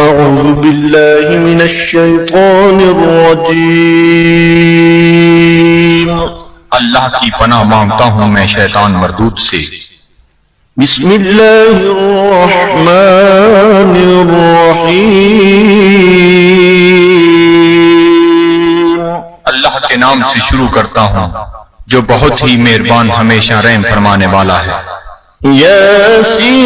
أعوذ بالله من الشيطان الرجيم اللہ کی پناہ مانگتا ہوں میں شیطان مردود سے۔ بسم الله الرحمن الرحيم اللہ کے نام سے شروع کرتا ہوں جو بہت ہی مہربان ہمیشہ رحم فرمانے والا ہے۔ ياسين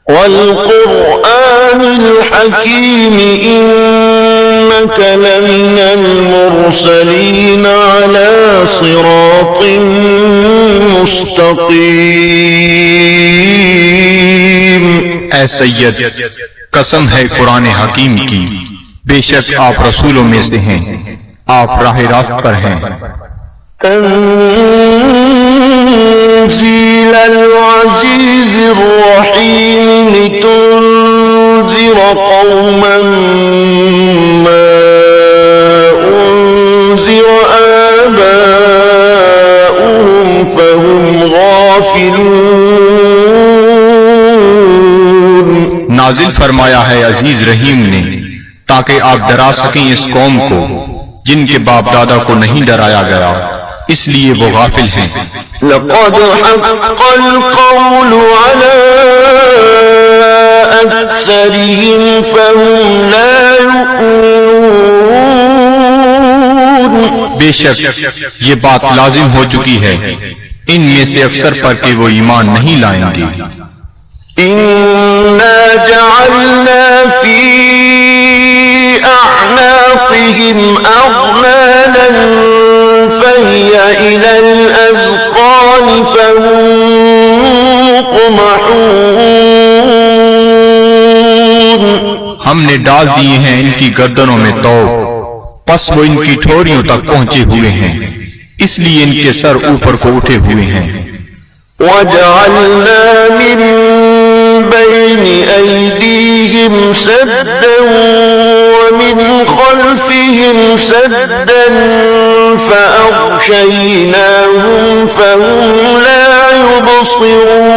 والقرآن الحكيم إنك لمن المرسلين على صراط مستقيم۔ اے سید، قسم ہے قرآن حکیم کی، بے شک آپ رسولوں میں سے ہیں، آپ راہ راست پر ہیں۔ تنزيل العزيز الرحيم لتنذر قوما ما أنذر آباؤهم فهم غافلون۔ نازل فرمایا ہے عزیز رحیم نے تاکہ آپ ڈرا سکیں اس قوم کو جن کے باپ دادا کو نہیں ڈرایا گیا، اس لیے وہ غافل ہیں۔ لقد حق القول على أكثرهم فهم لا يؤمنون۔ بے شک یہ بات لازم ہو چکی ہے ان میں سے اکثر پر کہ وہ ایمان نہیں لائیں گے۔ إنا جعلنا في أعناقهم أغلالا فهي إلى الأذقان فهم مقمحون۔ ہم نے ڈال دیے ہیں ان کی گردنوں میں طوق، پس وہ ان کی ٹھوریوں تک پہنچے ہوئے ہیں، اس لیے ان کے سر اوپر کو اٹھے ہوئے ہیں۔ وجعلنا من بين أيديهم سدا ومن خلفهم سدا فأغشيناهم فهم لا يبصرون۔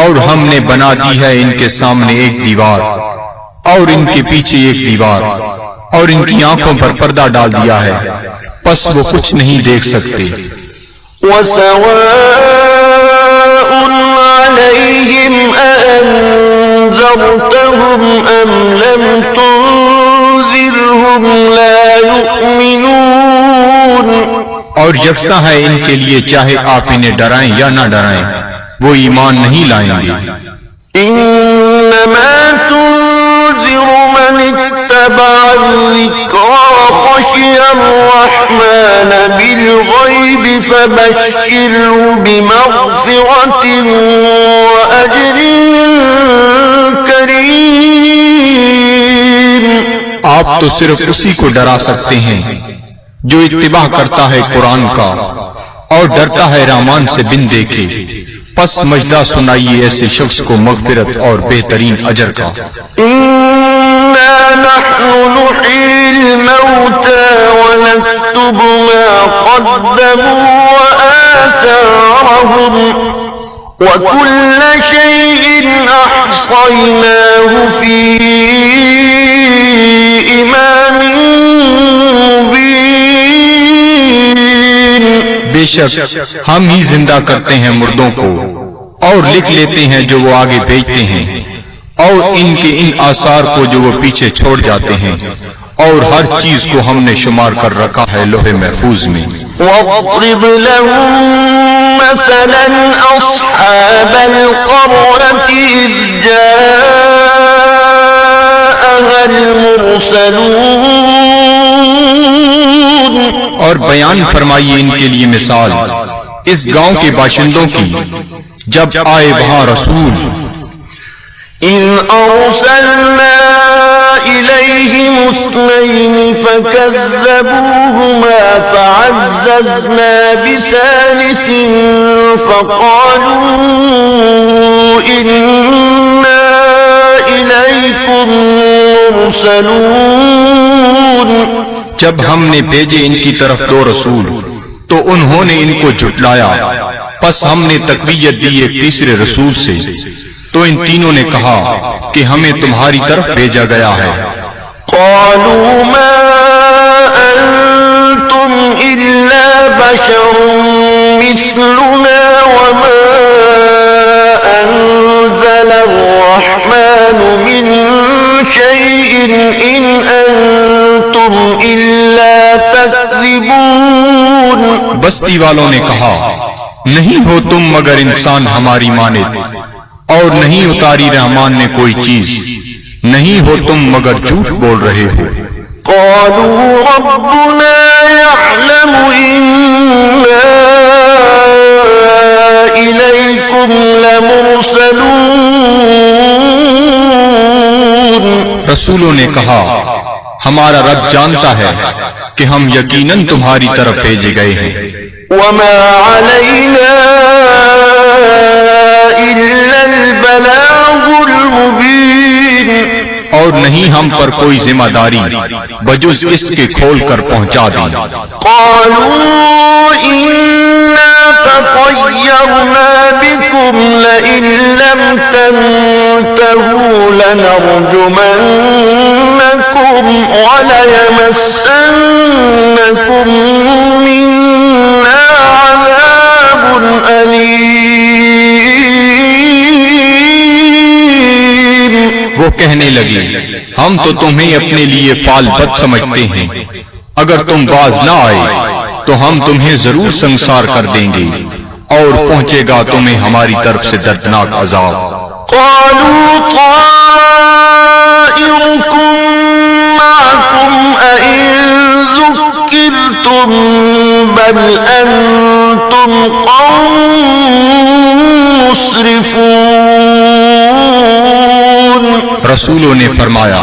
اور ہم نے بنا دی ہے ان کے سامنے ایک دیوار اور ان کے پیچھے ایک دیوار اور ان کی آنکھوں پر پردہ ڈال دیا ہے، پس وہ کچھ نہیں دیکھ سکتے۔ وسواء عليهم أأنذرتهم أم لم تنذرهم لا يؤمنون۔ اور یکساں ہے ان کے لیے چاہے آپ انہیں ڈرائیں یا نہ ڈرائیں، وہ ایمان نہیں لائیں گے۔ إنما تنذر من اتبع الذكر وخشي الرحمن بالغيب فبشره بمغفرة وأجر كريم۔ آپ تو صرف اسی کو ڈرا سکتے ہیں جو اتباع کرتا ہے قرآن کا اور ڈرتا ہے رحمان سے بن دیکھے، پس مجدہ سنائیے ایسے شخص کو مغفرت اور بہترین اجر کا۔ إنا نحن نحيي الموتى ونكتب ما قدموا وآثارهم وكل شيء أحصيناه في إمام مبين۔ بے شک ہم ہی زندہ کرتے ہیں مردوں کو اور لکھ لیتے ہیں جو وہ آگے بھیجتے ہیں اور ان کے ان آثار کو جو وہ پیچھے چھوڑ جاتے ہیں، اور ہر چیز کو ہم نے شمار کر رکھا ہے لوح محفوظ میں۔ واضرب لهم مثلا أصحاب القرية إذ جاءها المرسلون۔ اور بیان فرمائیے ان کے لیے مثال اس گاؤں کے باشندوں کی جب آئے وہاں رسول۔ إذ أرسلنا إليهم اثنين فكذبوهما فعززنا بثالث فقالوا إنا إليكم مرسلون۔ جب ہم نے بھیجے ان کی طرف دو رسول تو انہوں نے ان کو جھٹلایا، پس ہم نے تقویت دی ایک تیسرے رسول سے، تو ان تینوں نے کہا کہ ہمیں تمہاری طرف بھیجا گیا ہے۔ قالوا ما أنتم إلا بشر مثلنا وما أنزل الرحمن من شيء إن أنتم إلا تكذبون۔ بستی والوں نے کہا، نہیں ہو تم مگر انسان ہماری مانند، اور نہیں اتاری رحمان نے کوئی چیز، نہیں ہو تم مگر جھوٹ بول رہے ہو۔ قالوا ربنا يعلم إنا إليكم لمرسلون۔ رسولوں نے کہا، ہمارا رب جانتا ہے کہ ہم یقیناً تمہاری طرف بھیجے گئے ہیں۔ وما علينا إلا البلاغ المبين۔ اور نہیں ہم پر کوئی ذمہ داری بجز اس کے کھول کر پہنچا دیں۔ قالوا إنا تطيرنا بكم لئن لم تنتهوا لنرجمنكم وليمسنكم منا عذاب أليم۔ وہ کہنے لگی، ہم تو تمہیں اپنے لیے فال بد سمجھتے ہیں، اگر تم باز نہ آئے تو ہم تمہیں ضرور سنسار کر دیں گے، اور پہنچے گا تمہیں ہماری طرف سے دردناک عذاب۔ قالوا طائركم معكم أئن ذكرتم بل أنتم قوم مسرفون۔ رسولوں نے فرمایا،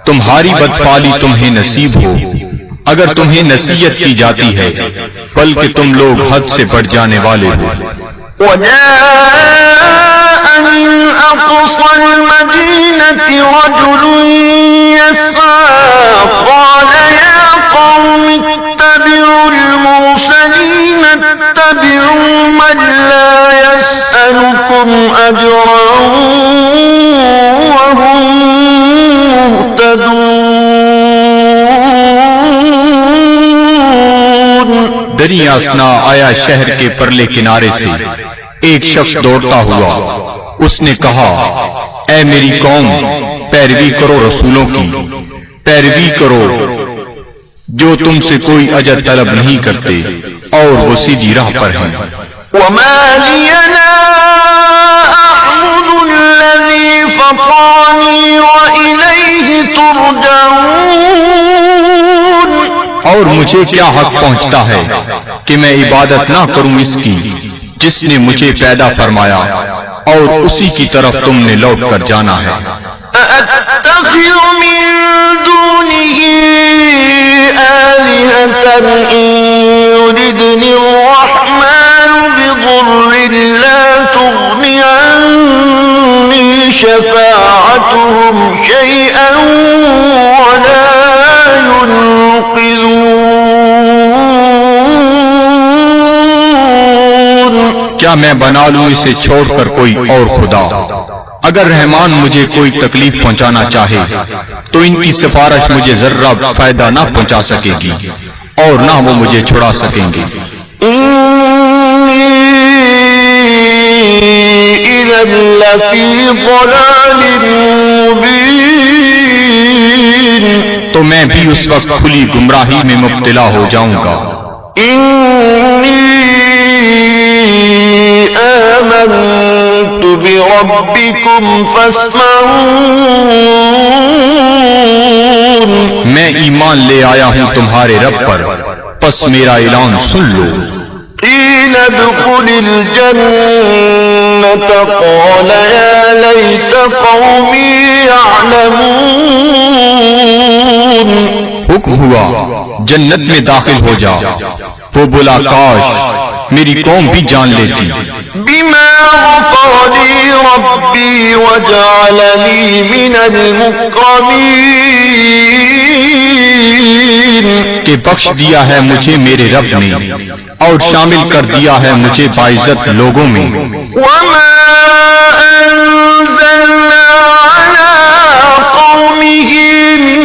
تمہاری بدفعلی تمہیں نصیب ہو اگر تمہیں نصیحت کی جاتی ہے، بلکہ تم لوگ حد سے بڑھ جانے والے ہو۔ وجاء من أقصى المدينة رجل يسعى قال يا قوم اتبعوا المرسلين اتبعوا من لا يسألكم أجرا وهم مهتدون۔ دریا اثنا آیا شہر کے پرلے کنارے سے ایک شخص دوڑتا ہوا، اس نے کہا، اے میری قوم، پیروی کرو رسولوں کی، پیروی کرو جو تم سے کوئی اجر طلب نہیں کرتے اور وہ سیدھی راہ پر ہیں۔ وما لي لا أعبد الذي فطرني وإليه ترجعون۔ اور مجھے کیا حق پہنچتا ہے کہ میں عبادت نہ کروں اس کی جس نے مجھے پیدا فرمایا اور اسی کی طرف تم نے لوٹ کر جانا ہے۔ أأتخذ من دونه آلهة إن يردني الرحمن بضر لا تغني عني شفاعتهم شيئا ولا ينقذون۔ کیا میں بنا لوں اسے چھوڑ کر کوئی اور خدا؟ اگر رحمان مجھے کوئی تکلیف پہنچانا چاہے تو ان کی سفارش مجھے ذرہ فائدہ نہ پہنچا سکے گی اور نہ وہ مجھے چھڑا سکیں گے۔ إِذًا لَّفِي ضَلَالٍ مُّبِينٍ۔ تو میں بھی اس وقت کھلی گمراہی میں مبتلا ہو جاؤں گا۔ آمنت بربكم فاسمعون۔ میں ایمان لے آیا ہوں تمہارے رب پر، پس میرا اعلان سن لو۔ قيل ادخل الجنة قال يا ليت قومي يعلمون۔ حکم ہوا جنت میں داخل ہو جا، وہ بولا کاش میری قوم بھی جان لیتی۔ بما بما غفر لي ربي وجعلني من المكرمين کہ بخش دیا ہے مجھے میرے رب نے اور شامل کر دیا ہے مجھے باعزت لوگوں میں. وما أنزلنا على قومه من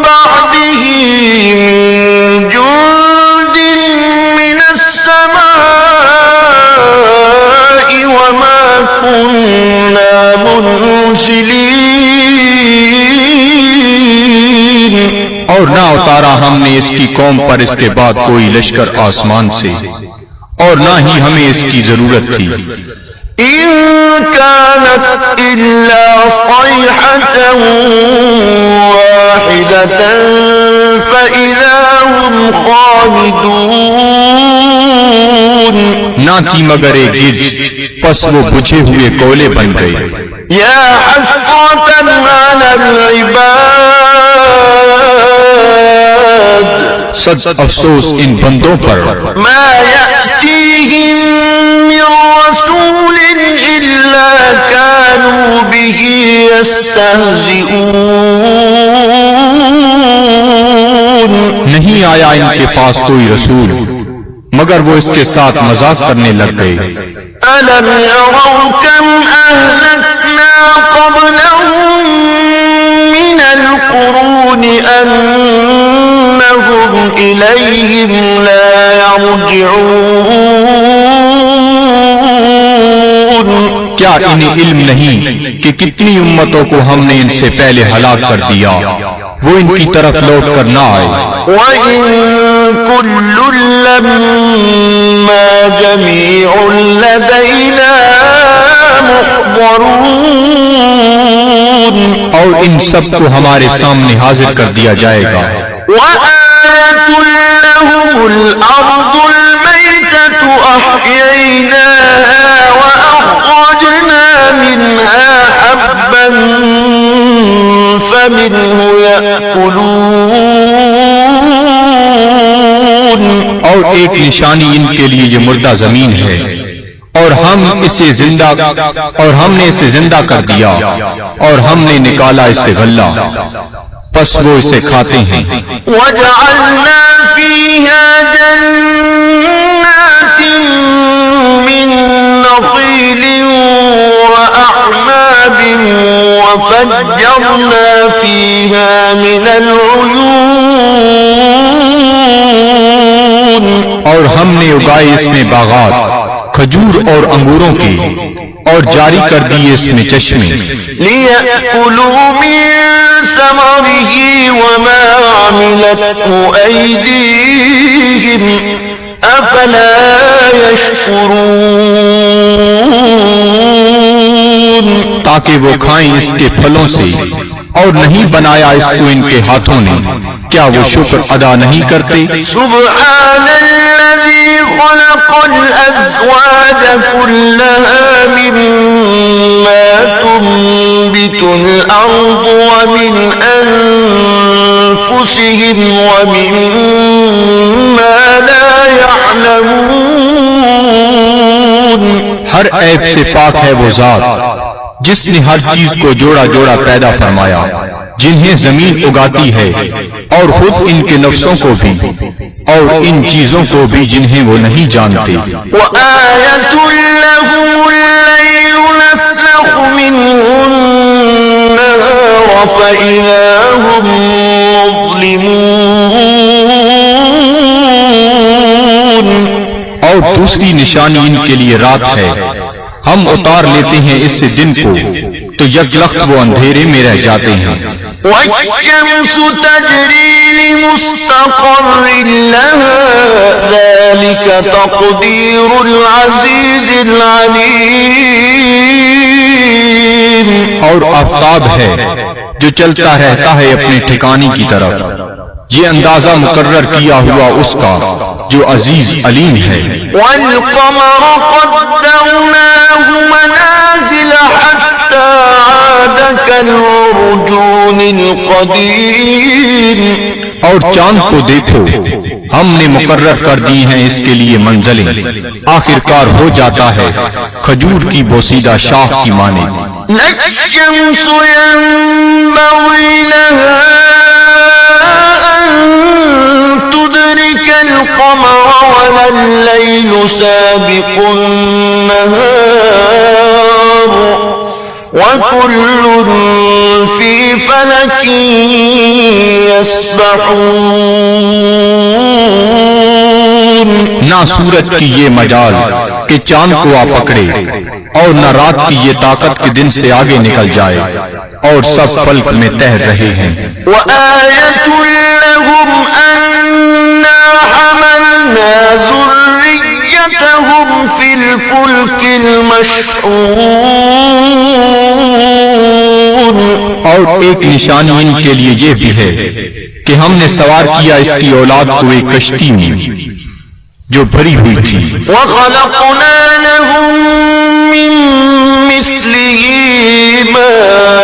بعده من جند من السماء وما كنا منزلين اور نہ اتارا ہم نے اس کی قوم پر اس کے بعد کوئی لشکر آسمان سے اور نہ ہی ہمیں اس کی ضرورت تھی. إن كانت إلا صيحة واحدة فإذا هم خامدون نہ تھی مگر ایک گرج پس وہ بجھے ہوئے کولے بن گئے. يا حسرة على العباد سچ افسوس ان بندوں پر ما يأتيهم من رسول إلا كانوا به يستهزئون نہیں آیا ان کے پاس کوئی رسول مگر وہ اس کے ساتھ مذاق کرنے لگ گئے. ألم يروا كم أهلكنا قبلهم من القرون أنهم إليهم لا يرجعون کیا انہیں علم نہیں کہ کتنی امتوں کو ہم نے ان سے پہلے ہلاک کر دیا وہ ان کی طرف لوٹ کر نہ آئے. وإن كل لما جميع لدينا محضرون اور ان سب کو ہمارے سامنے حاضر کر دیا جائے گا. وآية لهم الأرض الميتة أحييناها وأخرجنا منها حبا فمنه يأكلون اور ایک نشانی ان کے لیے یہ مردہ زمین ہے اور ہم نے اسے زندہ کر دیا اور ہم نے نکالا اس سے غلہ پس وہ اسے کھاتے ہیں. وجعلنا فيها جنات من نخيل وأعناب وفجرنا فيها من العيون اور ہم نے اگائے اس میں باغات کھجور اور انگوروں کی اور جاری کر دیے اس میں چشمے. ليأكلوا من ثمره وما عملته أيديهم أفلا يشكرون تاکہ وہ کھائیں اس کے پھلوں سے اور نہیں بنایا اس کو ان کے ہاتھوں نے کیا وہ شکر ادا نہیں کرتے. سبحان الذي خلق الأزواج كلها مما تنبت الأرض ومن أنفسهم ومما لا يعلمون ہر عیب سے پاک ہے وہ ذات جس نے ہر چیز کو جوڑا جوڑا پیدا فرمایا جنہیں زمین اگاتی ہے اور خود ان کے نفسوں کو بھی اور ان چیزوں کو بھی جنہیں وہ نہیں جانتے. وآية لهم الليل نسلخ منه النهار فإذا هم مظلمون اور دوسری نشانی ان کے لیے رات ہے ہم اتار لیتے ہیں اس سے دن کو تو یکلخت وہ اندھیرے میں رہ جاتے ہیں. والشمس تجري لمستقر لها ذلك تقدير العزيز العليم اور آفتاب ہے جو چلتا رہتا ہے اپنے ٹھکانے کی طرف یہ اندازہ مقرر کیا ہوا اس کا جو عزیز علیم ہے. والقمر قدرناه منازل حتى عاد كالعرجون القديم اور چاند کو دیکھو، ہم نے مقرر کر دی ہیں اس کے لیے منزلیں، آخر کار ہو جاتا ہے کھجور کی بوسیدہ شاخ کی مانند۔ الشمس ينبغي لها أن تدرك القمر ولا الليل سابق النهار وكل في فلك يسبحون۔ نہ سورج کی یہ مجال کہ چاند کو آ پکڑے، اور نہ رات کی یہ طاقت کے دن سے آگے نکل جائے، اور سب فلک میں تیر رہے ہیں۔ وآية لهم أنا حملنا ذريتهم في الفلك المشحون۔ اور ایک نشانی ان کے لیے یہ بھی ہے کہ ہم نے سوار کیا اس کی اولاد کو ایک کشتی میں جو بھری ہوئی تھی۔ وخلقنا لهم من مثله ما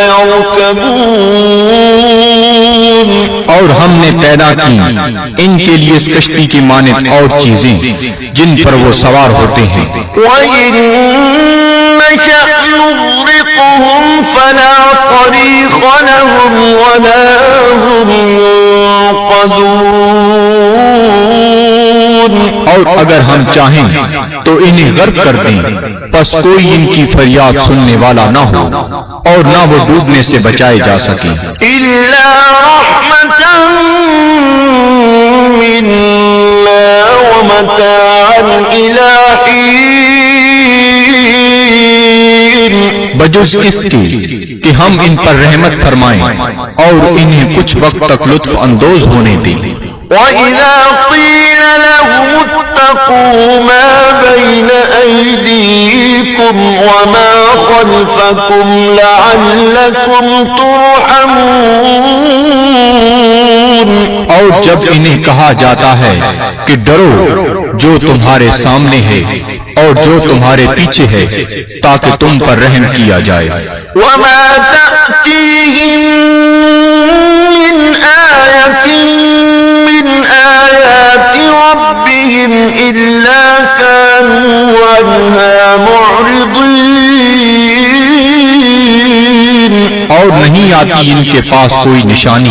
يركبون۔ اور ہم نے پیدا کی ان کے لیے اس کشتی کی مانند اور چیزیں جن پر وہ سوار ہوتے ہیں۔ وإن نشأ نغرقهم فلا صريخ لهم ولا هم ينقذون۔ اور اگر ہم چاہیں تو انہیں غرق کر دیں، پس کوئی ان کی فریاد سننے والا نہ ہو، اور نہ وہ ڈوبنے سے بچائے جا سکیں۔ إلا رحمة منا ومتاعا إلى حين۔ بجز اس کے کہ ہم ان پر رحمت فرمائیں اور انہیں کچھ وقت تک لطف اندوز ہونے دیں۔ وَإِذَا قِيلَ لَهُمُ اتَّقُوا مَا بَيْنَ أَيْدِيكُمْ وَمَا خَلْفَكُمْ لَعَلَّكُمْ تُرْحَمُونَ۔ اور جب انہیں کہا جاتا ہے کہ ڈرو جو تمہارے سامنے ہے اور جو تمہارے پیچھے ہے، تاکہ تم پر رحم کیا جائے۔ وَمَا تَأْتِيهِم مِّنْ آيَةٍ مِّنْ آيَاتِ رَبِّهِمْ إِلَّا كَانُوا عَنْهَا مُعْرِضِينَ۔ اور نہیں آتی ان کے پاس کوئی نشانی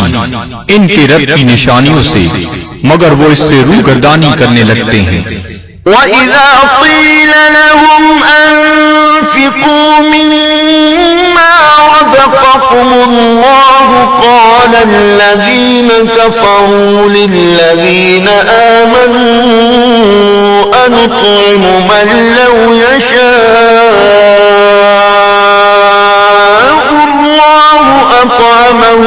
ان کے رب کی نشانیوں سے، مگر وہ اس سے روگردانی کرنے لگتے ہیں۔ وَإِذَا قِيلَ لَهُمْ أَنفِقُوا مِمَّا رَزَقَكُمُ اللَّهُ قَالَ الَّذِينَ كَفَرُوا لِلَّذِينَ آمَنُوا أَنُطْعِمُ مَن لَّوْ يَشَاءُ اللَّهُ أَطْعَمَهُ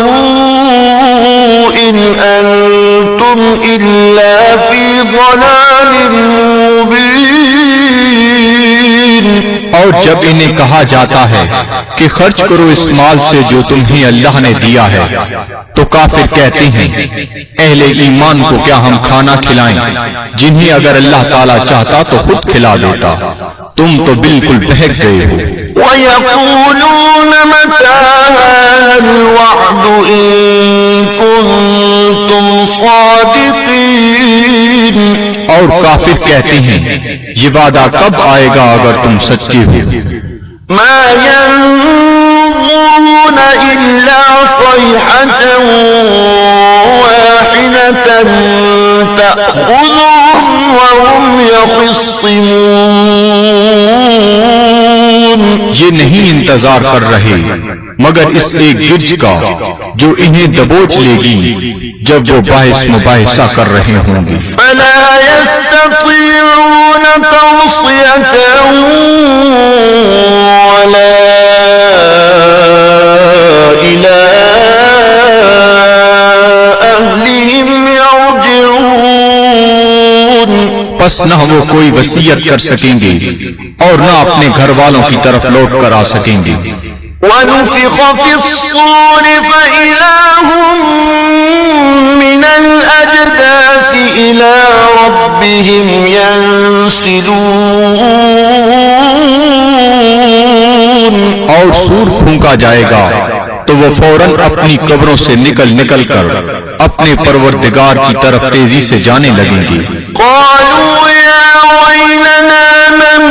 إِنْ أَنتُمْ إِلَّا فِي ضَلَالٍ مُّبِينٍ۔ اور جب انہیں کہا جاتا ہے کہ خرچ کرو اس مال سے جو تمہیں اللہ نے دیا ہے، تو کافر کہتے ہیں اہل ایمان کو کیا ہم کھانا کھلائیں جنہیں اگر اللہ تعالیٰ چاہتا تو خود کھلا دیتا، تم تو بالکل بہک گئے ہو۔ وَيَقُولُونَ مَتَىٰ هَٰذَا الْوَعْدُ إِن كُنتُمْ صَادِقِينَ۔ اور کافر کہتے ہیں یہ وعدہ کب آئے گا اگر تم سچے ہو؟ مَا يَنظُرُونَ إِلَّا صَيْحَةً وَاحِدَةً تَأْخُذُهُمْ وَهُمْ يَخِصِّمُونَ۔ یہ نہیں انتظار کر رہے مگر اس ایک گرج کا جو انہیں دبوچ لے گی جب وہ باعث مباحثہ کر رہے ہوں گے۔ فَلَا يَسْتَطِيعُونَ تَوْصِيَةً وَلَا إِلَىٰ أَهْلِهِمْ يَرْجِعُونَ۔ پس نہ وہ کوئی وصیت کر سکیں گے اور نہ اپنے گھر والوں کی طرف لوٹ کر آ سکیں گے۔ وَنُفِخَ فِي الصُّورِ فَإِذَا هُم مِّنَ الْأَجْدَاثِ إِلَىٰ رَبِّهِمْ يَنسِلُونَ۔ اور سور پھونکا جائے گا تو وہ فوراً اپنی قبروں سے نکل کر اپنے پروردگار کی طرف تیزی سے جانے لگیں گے۔ قالوا يا ويلنا من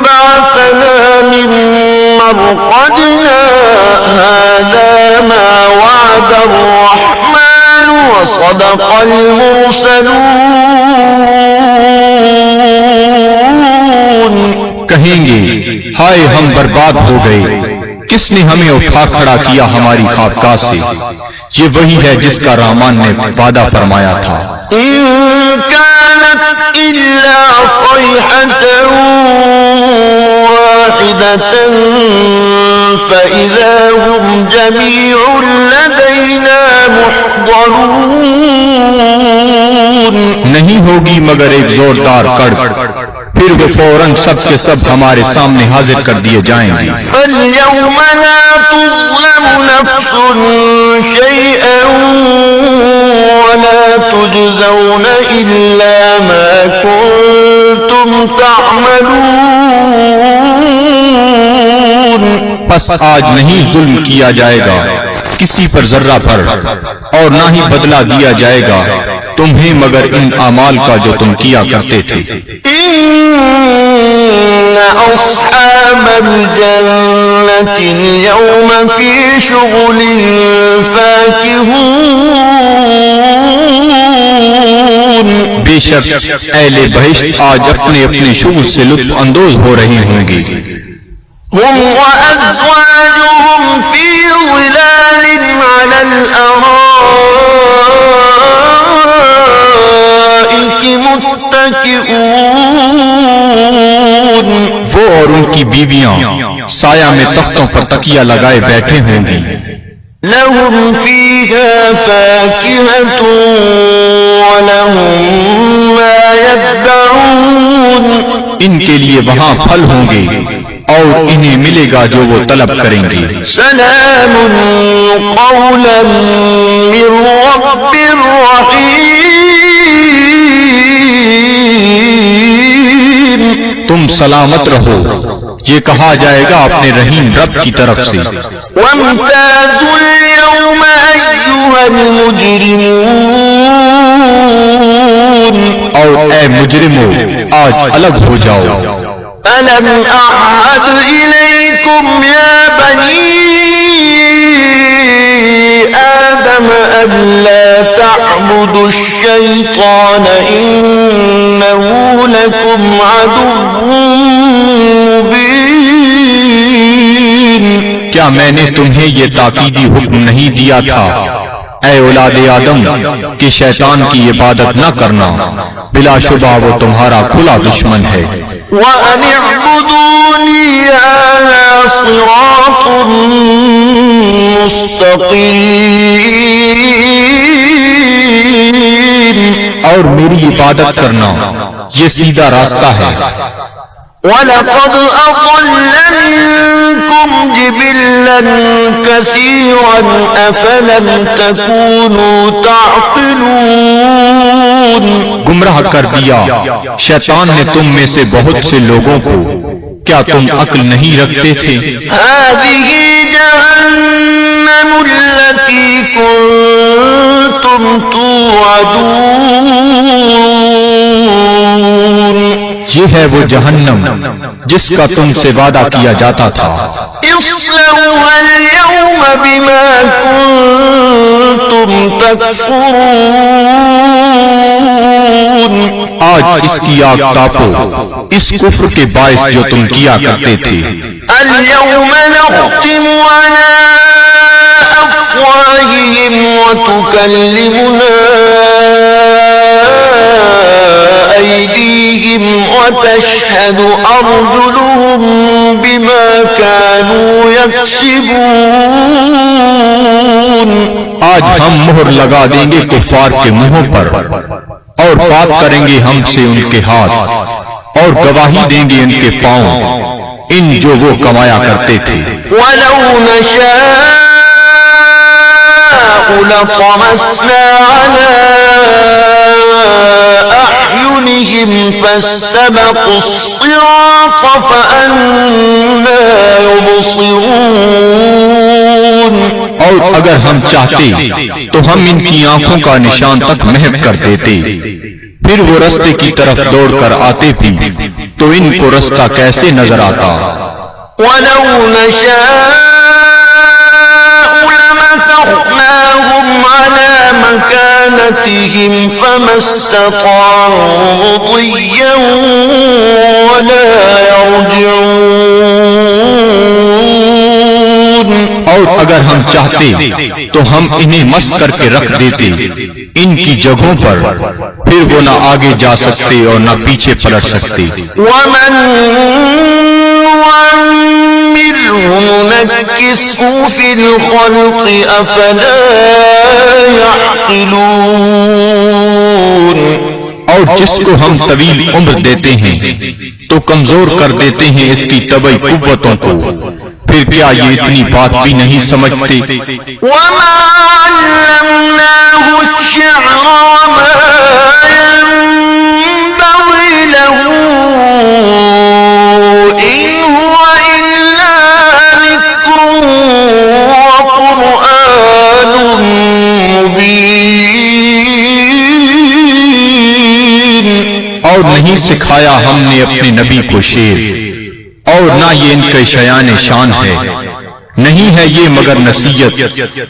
بعثنا من مرقدنا هذا ما وعد الرحمن وصدق المرسلون۔ کہیں گے ہائے ہم برباد ہو گئے، کس نے ہمیں اٹھا کھڑا کیا ہماری خوابگاہ سے؟ یہ وہی ہے جس کا رحمان نے وعدہ فرمایا تھا۔ إن كانت إلا صيحة واحدة فإذا هم جميع لدينا محضرون۔ نہیں ہوگی مگر ایک زوردار کڑک، پھر وہ فوراً سب کے سب ہمارے سامنے حاضر کر دیے جائیں گے۔ فاليوم لا تظلم نفس شيئا ولا تجزون إلا ما كنتم تعملون۔ پس آج نہیں ظلم کیا جائے گا کسی پر ذرہ پر، اور نہ ہی بدلہ دیا جائے گا تمہیں مگر ان اعمال کا جو تم کیا کرتے تھے۔ إن أصحاب الجنة اليوم في شغل فاكهون۔ بے شک اہل بہشت آج اپنے اپنے شغل سے لطف اندوز ہو رہے ہوں گے۔ هم وأزواجهم في ظلال على الأرائك متكئون۔ وہ اور ان کی بیویاں سایہ میں تختوں پر تکیہ لگائے بیٹھے ہوں گی۔ لهم فيها فاكهة ولهم ما يدعون۔ ان کے لیے وہاں پھل ہوں گے اور انہیں ملے گا جو وہ طلب کریں گے۔ سلام قولا من رب رحیم۔ تم سلامت رہو، یہ کہا جائے گا اپنے رحیم رب کی طرف سے۔ وامتازوا اليوم أيها المجرمون۔ اور اے مجرمو آج الگ ہو جاؤ۔ ألم أعهد إليكم يا بني آدم ألا تعبدوا الشيطان إنه لكم عدو مبين۔ کیا میں نے تمہیں یہ تاکیدی حکم نہیں دیا تھا اے اولاد آدم کہ شیطان کی عبادت نہ کرنا؟ بلا شبہ وہ تمہارا کھلا دشمن ہے۔ وَأَنِ اعْبُدُونِي هَذَا صِرَاطٌ مُسْتَقِيمٌ۔ اور میری عبادت کرنا یہ سیدھا راستہ ہے۔ وَلَقَدْ أَضَلَّ مِنكُمْ جِبِلًّا كَثِيرًا أَفَلَمْ تَكُونُوا تَعْقِلُونَ۔ گمراہ کر دیا شیطان نے تم میں سے بہت سے لوگوں کو، کیا تم عقل نہیں رکھتے تھے؟ هذه جهنم التي كنتم توعدون۔ یہ ہے وہ جہنم جس کا تم سے وعدہ کیا جاتا تھا۔ اصلوها اليوم بما كنتم تكفرون۔ آج اس کی آگ تاپو اس کفر کے باعث جو تم کیا کرتے تھے۔ اليوم نختم على أفواههم وتكلمنا أيديهم وتشهد أرجلهم بما كانوا يكسبون۔ آج ہم مہر لگا دیں گے کفار کے منہوں پر، اور بات کریں گے ہم سے ان کے ہاتھ، اور گواہی دیں گے ان کے پاؤں ان جو وہ کمایا کرتے تھے۔ وَلَوْ نَشَاءُ لَطَمَسْنَا عَلَىٰ أَعْيُنِهِمْ فَاسْتَبَقُوا الصِّرَاطَ فَأَنَّىٰ يُبْصِرُونَ۔ اور اگر ہم چاہتے تو ہم ان کی آنکھوں کا نشان تک محو کر دیتے، پھر وہ رستے کی طرف دوڑ کر آتے بھی تو ان کو رستہ کیسے نظر آتا؟ وَلَوْ نَشَاءُ لَمَسَخْنَاهُمْ عَلَى مَكَانَتِهِمْ فَمَا اسْتَطَاعُوا مُضِيًّا وَلَا يَرْجِعُونَ۔ اور اگر ہم چاہتے تو ہم انہیں مس کر کے رکھ دیتے ان کی جگہوں پر، پھر وہ نہ آگے جا سکتے اور نہ پیچھے پلٹ سکتے۔ وَمَن نُّعَمِّرْهُ نُنَكِّسْهُ فِي الْخَلْقِ أَفَلَا يَعْقِلُونَ۔ اور جس کو ہم طویل عمر دیتے ہیں تو کمزور کر دیتے ہیں اس کی طبعی قوتوں کو، پھر کیا یہ اتنی بات بھی نہیں سمجھتے؟ وَمَا عَلَّمْنَاهُ الشِّعْرَ وَمَا يَنبَغِي لَهُ إِنْ هُوَ إِلَّا ذِكْرٌ وَقُرْآنٌ مُبِينٌ۔ اور نہیں سکھایا ہم نے اپنے نبی کو شعر، اور نہ یہ ان کے شایان شان ہے، نہیں ہے یہ مگر نصیحت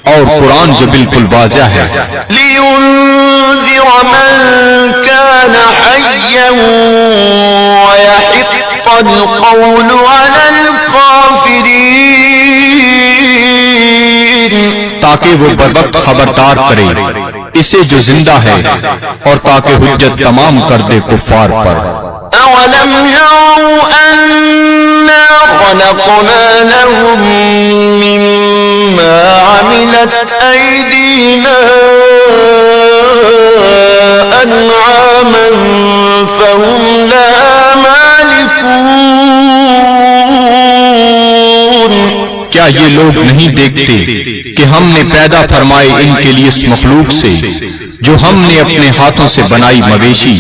اور قرآن جو بالکل واضح ہے۔ لِيُنذِرَ مَن كَانَ حَيًّا وَيَحِقَّ الْقَوْلُ عَلَى الْكَافِرِينَ۔ تاکہ وہ بروقت خبردار کرے اسے جو زندہ ہے، اور تاکہ حجت تمام کر دے کفار پر۔ أَوَلَمْ يَرَوْا أَنَّا خَلَقْنَا لَهُم مِّمَّا عَمِلَتْ أَيْدِينَا أَنْعَامًا فَهُمْ لَهَا مَالِكُونَ۔ کیا یہ لوگ نہیں دیکھتے کہ ہم نے پیدا فرمائے ان کے لیے اس مخلوق سے جو ہم نے اپنے ہاتھوں سے بنائی مویشی،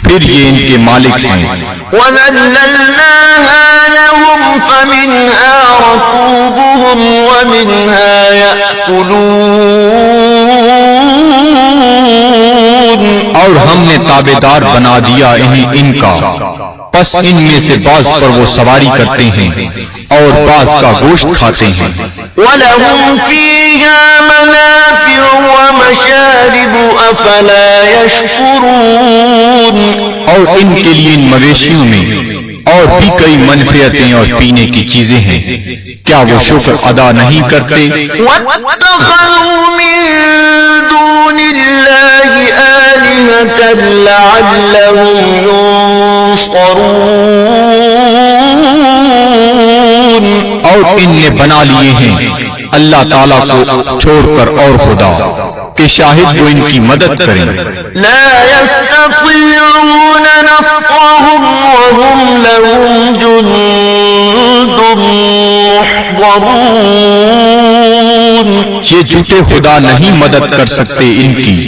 پھر یہ ان کے مالک ہیں۔ وَذَلَّلْنَاهَا لَهُمْ فَمِنْهَا رَكُوبُهُمْ وَمِنْهَا يَأْكُلُونَ۔ اور ہم نے تابعدار بنا دیا انہیں ان کا، پس ان میں سے بعض پر وہ سواری کرتے ہیں اور بعض کا گوشت کھاتے ہیں۔ وَلَهُمْ فِيهَا مَنَافِعُ وَمَشَارِبُ أَفَلَا يَشْكُرُونَ۔ اور ان کے لیے ان مویشیوں میں اور بھی کئی منفعتیں اور پینے کی چیزیں ہیں، کیا وہ شکر ادا نہیں کرتے؟ وَاتَّخَذُوا مِن دُونِ اللَّهِ آلِهَةً لَعَلَّهُمْ يُنصَرُونَ۔ اور ان نے بنا لیے ہیں اللہ تعالیٰ کو چھوڑ کر اور خدا کہ شاہد وہ ان کی مدد کریں۔ لا يستطيعون نصرهم وهم لهم جند محضرون۔ یہ جھوٹے خدا نہیں مدد کر سکتے ان کی،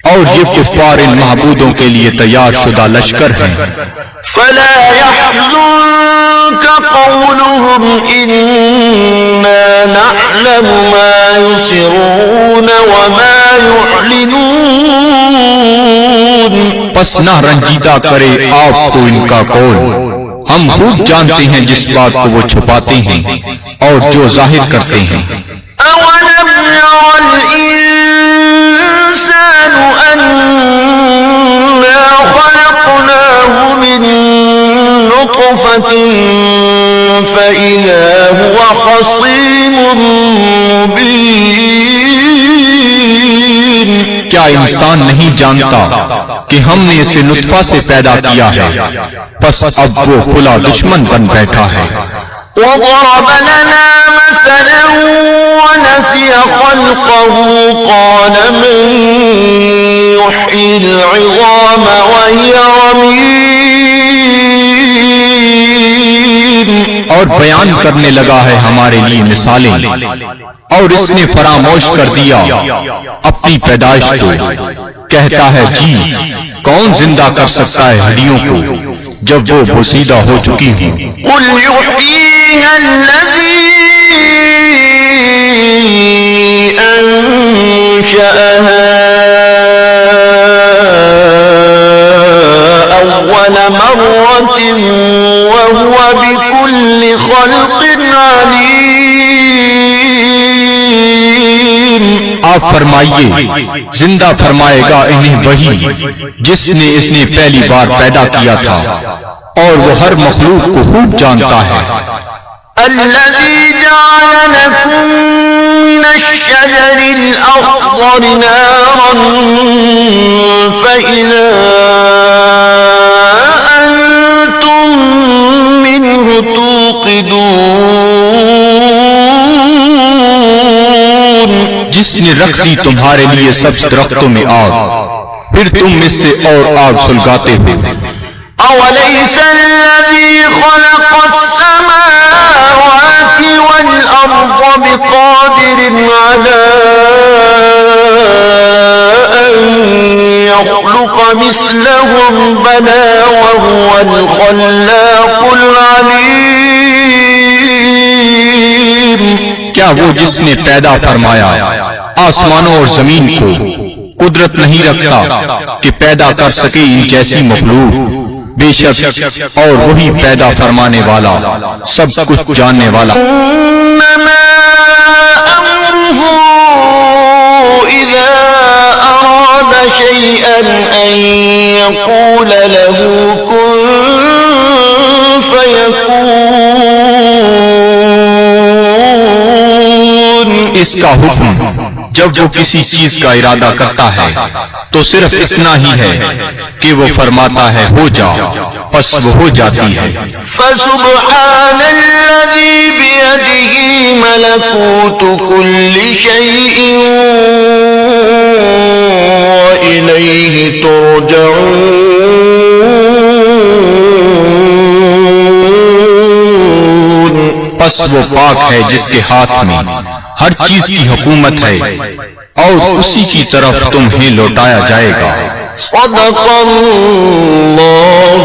اور یہ کفار ان معبودوں کے لیے تیار شدہ لشکر ہیں۔ فلا يحزنك قولهم إنا نعلم ما يسرون وما يعلنون۔ پس نہ رنجیدہ کرے آپ کو ان کا قول، ہم خوب جانتے ہیں جس بات کو وہ چھپاتے ہیں اور جو ظاہر کرتے ہیں۔ أولم ير الإنسان أنا خلقناه من نطفة فإذا هو خصيم مبين۔ کیا انسان نہیں جانتا کہ ہم نے اسے نطفہ سے پیدا کیا ہے، پس اب وہ کھلا دشمن بن بیٹھا ہے۔ وضرب لنا مثلا ونسي خلقه قال من يحيي العظام وهي رميم۔ اور بیان کرنے لگا ہے ہمارے لیے مثالیں، اور اس نے فراموش کر دیا اپنی پیدائش کو، کہتا ہے جی کون زندہ کر سکتا ہے ہڈیوں کو جب وہ بوسیدہ ہو چکی ہوں۔ قل يحييها الذي أنشأها أول مرة وهو بكل خلق عليم. آپ فرمائیے زندہ فرمائے گا انہیں وہی جس نے اس نے پہلی بار پیدا کیا تھا اور وہ ہر مخلوق کو خوب جانتا ہے. الذي جعل لكم من الشجر الأخضر نارا فإذا أنتم منه توقدون. جس نے رکھ دی تمہارے لیے سب درختوں میں آگ پھر تم اس سے اور آگ سلگاتے ہو. أوليس الذي خلق السماوات والأرض بقادر على أن يخلق مثلهم بلى وهو الخلاق العليم. کیا وہ جس نے پیدا فرمایا آسمانوں اور زمین کو قدرت نہیں رکھتا کہ پیدا کر سکے ان جیسی مخلوق؟ بے شک اور وہی پیدا فرمانے والا سب کچھ جاننے والا. إنما أمره إذا أراد شيئا أن يقول له كن فيكون. اس کا حکم جب وہ کسی چیز کا ارادہ کرتا ہے تو صرف اتنا ہی ہے کہ وہ فرماتا ہے ہو جا، پس وہ ہو جاتی ہے. فسبحان الذي بيده ملكوت كل شيء وإليه ترجعون. پس وہ پاک ہے جس کے ہاتھ میں ہر چیز کی حکومت ہے اور اسی کی طرف تمہیں لوٹایا جائے گا. صدق اللہ